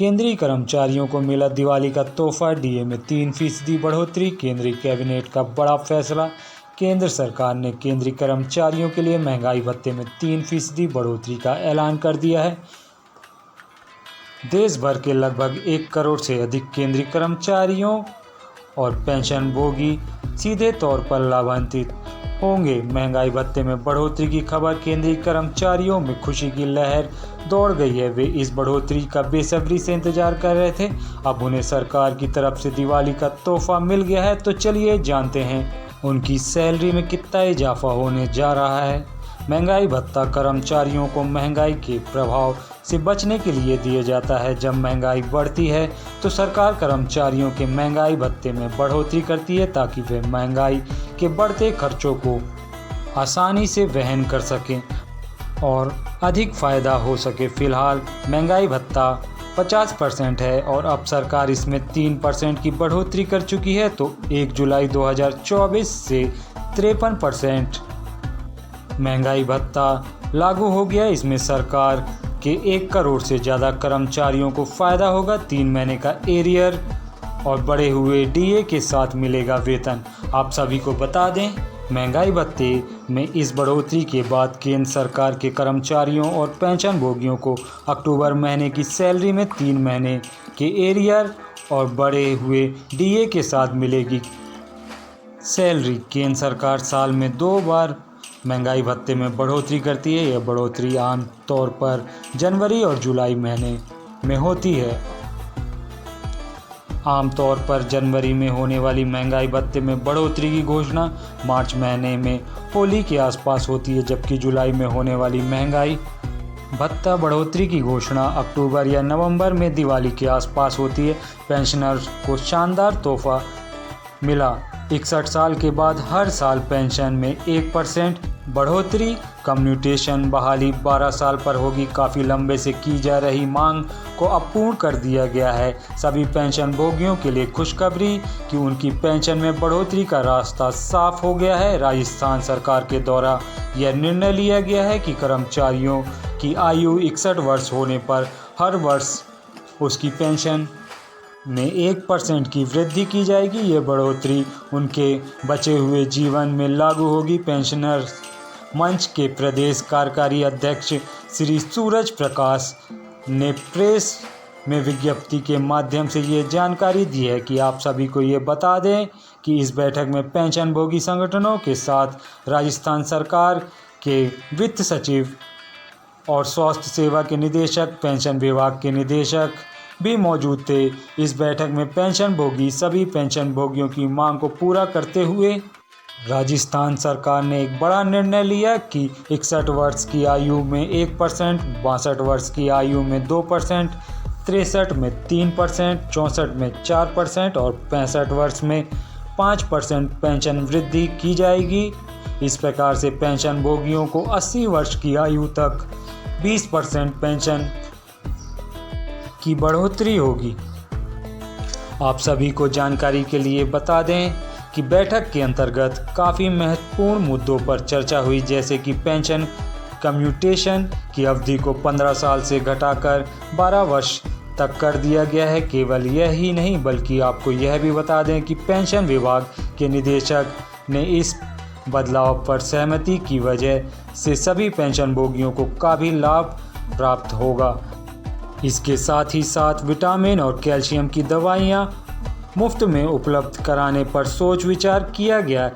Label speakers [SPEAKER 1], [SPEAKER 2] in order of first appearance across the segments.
[SPEAKER 1] केंद्रीय कर्मचारियों को मिला दिवाली का तोहफा, डीए में 3% बढ़ोतरी। केंद्रीय कैबिनेट का बड़ा फैसला। केंद्र सरकार ने केंद्रीय कर्मचारियों के लिए महंगाई भत्ते में 3% बढ़ोतरी का ऐलान कर दिया है। देश भर के लगभग 1 करोड़ से अधिक केंद्रीय कर्मचारियों और पेंशनभोगी सीधे तौर पर लाभान्वित होंगे। महंगाई भत्ते में बढ़ोतरी की खबर। केंद्रीय कर्मचारियों में खुशी की लहर दौड़ गई है। वे इस बढ़ोतरी का बेसब्री से इंतजार कर रहे थे। अब उन्हें सरकार की तरफ से दिवाली का तोहफा मिल गया है। तो चलिए जानते हैं उनकी सैलरी में कितना इजाफा होने जा रहा है। महंगाई भत्ता कर्मचारियों को महंगाई के प्रभाव से बचने के लिए दिया जाता है। जब महंगाई बढ़ती है तो सरकार कर्मचारियों के महंगाई भत्ते में बढ़ोतरी करती है ताकि वे महंगाई के बढ़ते खर्चों को आसानी से वहन कर सकें और अधिक फ़ायदा हो सके। फिलहाल महंगाई भत्ता 50% है और अब सरकार इसमें 3% की बढ़ोतरी कर चुकी है। तो 1 जुलाई 2024 से 53% महंगाई भत्ता लागू हो गया। इसमें सरकार के 1 करोड़ से ज़्यादा कर्मचारियों को फ़ायदा होगा। 3 महीने का एरियर और बढ़े हुए डीए के साथ मिलेगा वेतन। आप सभी को बता दें, महंगाई भत्ते में इस बढ़ोतरी के बाद केंद्र सरकार के कर्मचारियों और पेंशनभोगियों को अक्टूबर महीने की सैलरी में 3 महीने के एरियर और बढ़े हुए डीए के साथ मिलेगी सैलरी। केंद्र सरकार साल में 2 बार महंगाई भत्ते में बढ़ोतरी करती है। यह बढ़ोतरी आम तौर पर जनवरी और जुलाई महीने में होती है। आमतौर पर जनवरी में होने वाली महंगाई भत्ते में बढ़ोतरी की घोषणा मार्च महीने में होली के आसपास होती है, जबकि जुलाई में होने वाली महंगाई भत्ता बढ़ोतरी की घोषणा अक्टूबर या नवंबर में दिवाली के आसपास होती है। पेंशनर्स को शानदार तोहफा मिला। 61 साल के बाद हर साल पेंशन में 1% बढ़ोतरी। कम्यूटेशन बहाली 12 साल पर होगी। काफ़ी लंबे से की जा रही मांग को अब पूर्ण कर दिया गया है। सभी पेंशनभोगियों के लिए खुशखबरी कि उनकी पेंशन में बढ़ोतरी का रास्ता साफ हो गया है। राजस्थान सरकार के द्वारा यह निर्णय लिया गया है कि कर्मचारियों की आयु 61 वर्ष होने पर हर वर्ष उसकी पेंशन में 1% की वृद्धि की जाएगी। ये बढ़ोतरी उनके बचे हुए जीवन में लागू होगी। पेंशनर्स मंच के प्रदेश कार्यकारी अध्यक्ष श्री सूरज प्रकाश ने प्रेस में विज्ञप्ति के माध्यम से ये जानकारी दी है कि आप सभी को ये बता दें कि इस बैठक में पेंशनभोगी संगठनों के साथ राजस्थान सरकार के वित्त सचिव और स्वास्थ्य सेवा के निदेशक, पेंशन विभाग के निदेशक भी मौजूद थे। इस बैठक में पेंशनभोगी सभी पेंशनभोगियों की मांग को पूरा करते हुए राजस्थान सरकार ने एक बड़ा निर्णय लिया कि 61 वर्ष की आयु में 1%, 62 वर्ष की आयु में 2%, 63 में 3%, 64 में 4% और 65 वर्ष में 5% पेंशन वृद्धि की जाएगी। इस प्रकार से पेंशनभोगियों को 80 वर्ष की आयु तक 20% पेंशन की बढ़ोतरी होगी। आप सभी को जानकारी के लिए बता दें कि बैठक के अंतर्गत काफ़ी महत्वपूर्ण मुद्दों पर चर्चा हुई, जैसे कि पेंशन कम्यूटेशन की अवधि को 15 साल से घटाकर 12 वर्ष तक कर दिया गया है। केवल यह ही नहीं बल्कि आपको यह भी बता दें कि पेंशन विभाग के निदेशक ने इस बदलाव पर सहमति की वजह से सभी पेंशनभोगियों को काफ़ी लाभ प्राप्त होगा। इसके साथ ही साथ विटामिन और कैल्शियम की दवाइयाँ मुफ्त में उपलब्ध कराने पर सोच विचार किया गया।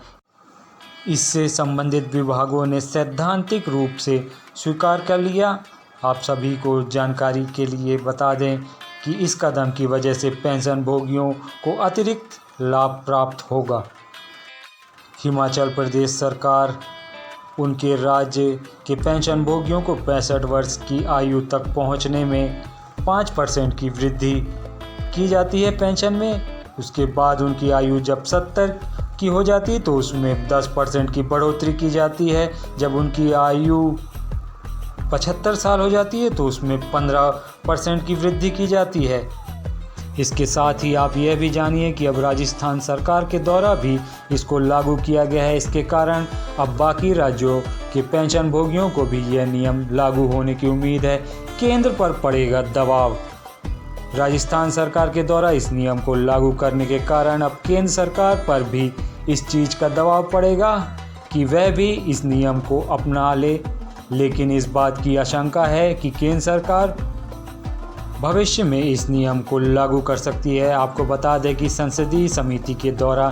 [SPEAKER 1] इससे संबंधित विभागों ने सैद्धांतिक रूप से स्वीकार कर लिया। आप सभी को जानकारी के लिए बता दें कि इस कदम की वजह से पेंशनभोगियों को अतिरिक्त लाभ प्राप्त होगा। हिमाचल प्रदेश सरकार उनके राज्य के पेंशनभोगियों को 65 वर्ष की आयु तक पहुंचने में 5% की वृद्धि की जाती है पेंशन में। उसके बाद उनकी आयु जब 70 की हो जाती है तो उसमें 10% की बढ़ोतरी की जाती है। जब उनकी आयु 75 साल हो जाती है तो उसमें 15% की वृद्धि की जाती है। इसके साथ ही आप यह भी जानिए कि अब राजस्थान सरकार के द्वारा भी इसको लागू किया गया है। इसके कारण अब बाकी राज्यों के पेंशनभोगियों को भी यह नियम लागू होने की उम्मीद है। केंद्र पर पड़ेगा दबाव। राजस्थान सरकार के द्वारा इस नियम को लागू करने के कारण अब केंद्र सरकार पर भी इस चीज़ का दबाव पड़ेगा कि वह भी इस नियम को अपना ले। लेकिन इस बात की आशंका है कि केंद्र सरकार भविष्य में इस नियम को लागू कर सकती है। आपको बता दें कि संसदीय समिति के द्वारा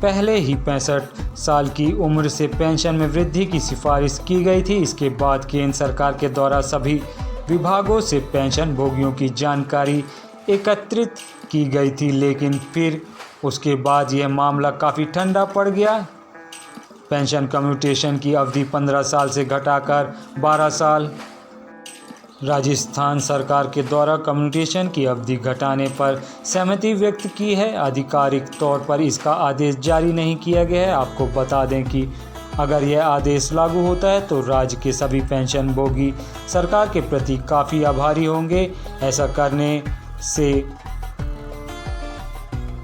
[SPEAKER 1] पहले ही 65 साल की उम्र से पेंशन में वृद्धि की सिफारिश की गई थी। इसके बाद केंद्र सरकार के द्वारा सभी विभागों से पेंशन भोगियों की जानकारी एकत्रित की गई थी, लेकिन फिर उसके बाद यह मामला काफ़ी ठंडा पड़ गया। पेंशन कम्यूटेशन की अवधि 15 साल से घटाकर 12 साल। राजस्थान सरकार के द्वारा कम्यूटेशन की अवधि घटाने पर सहमति व्यक्त की है। आधिकारिक तौर पर इसका आदेश जारी नहीं किया गया है। आपको बता दें कि अगर यह आदेश लागू होता है तो राज्य के सभी पेंशन भोगी सरकार के प्रति काफ़ी आभारी होंगे। ऐसा करने से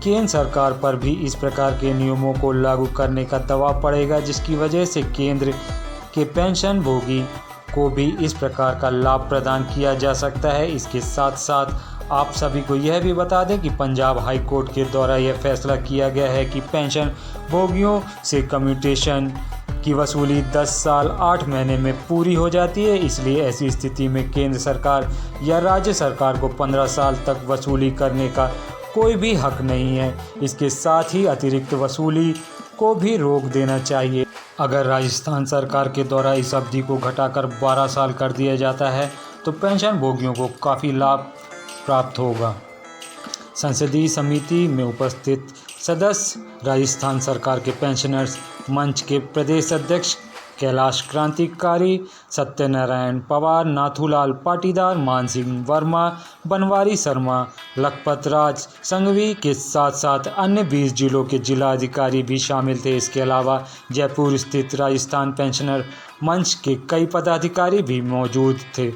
[SPEAKER 1] केंद्र सरकार पर भी इस प्रकार के नियमों को लागू करने का दबाव पड़ेगा, जिसकी वजह से केंद्र के पेंशन भोगी को भी इस प्रकार का लाभ प्रदान किया जा सकता है। इसके साथ साथ आप सभी को यह भी बता दें कि पंजाब हाई कोर्ट के द्वारा यह फैसला किया गया है कि पेंशन भोगियों से कम्यूटेशन की वसूली 10 साल 8 महीने में पूरी हो जाती है। इसलिए ऐसी स्थिति में केंद्र सरकार या राज्य सरकार को 15 साल तक वसूली करने का कोई भी हक नहीं है। इसके साथ ही अतिरिक्त वसूली को भी रोक देना चाहिए। अगर राजस्थान सरकार के द्वारा इस अवधि को घटाकर 12 साल कर दिया जाता है तो पेंशन भोगियों को काफ़ी लाभ प्राप्त होगा। संसदीय समिति में उपस्थित सदस्य राजस्थान सरकार के पेंशनर्स मंच के प्रदेश अध्यक्ष कैलाश क्रांतिकारी, सत्यनारायण पवार, नाथूलाल पाटीदार, मानसिंह वर्मा, बनवारी शर्मा, लखपत राज संघवी के साथ साथ अन्य 20 जिलों के जिलाधिकारी भी शामिल थे। इसके अलावा जयपुर स्थित राजस्थान पेंशनर मंच के कई पदाधिकारी भी मौजूद थे।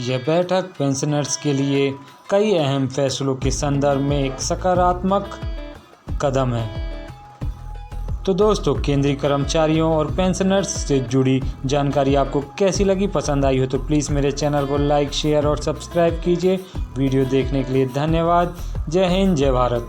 [SPEAKER 1] यह बैठक पेंशनर्स के लिए कई अहम फैसलों के संदर्भ में एक सकारात्मक कदम है। तो दोस्तों, केंद्रीय कर्मचारियों और पेंशनर्स से जुड़ी जानकारी आपको कैसी लगी? पसंद आई हो तो प्लीज़ मेरे चैनल को लाइक, शेयर और सब्सक्राइब कीजिए। वीडियो देखने के लिए धन्यवाद। जय हिंद, जय भारत।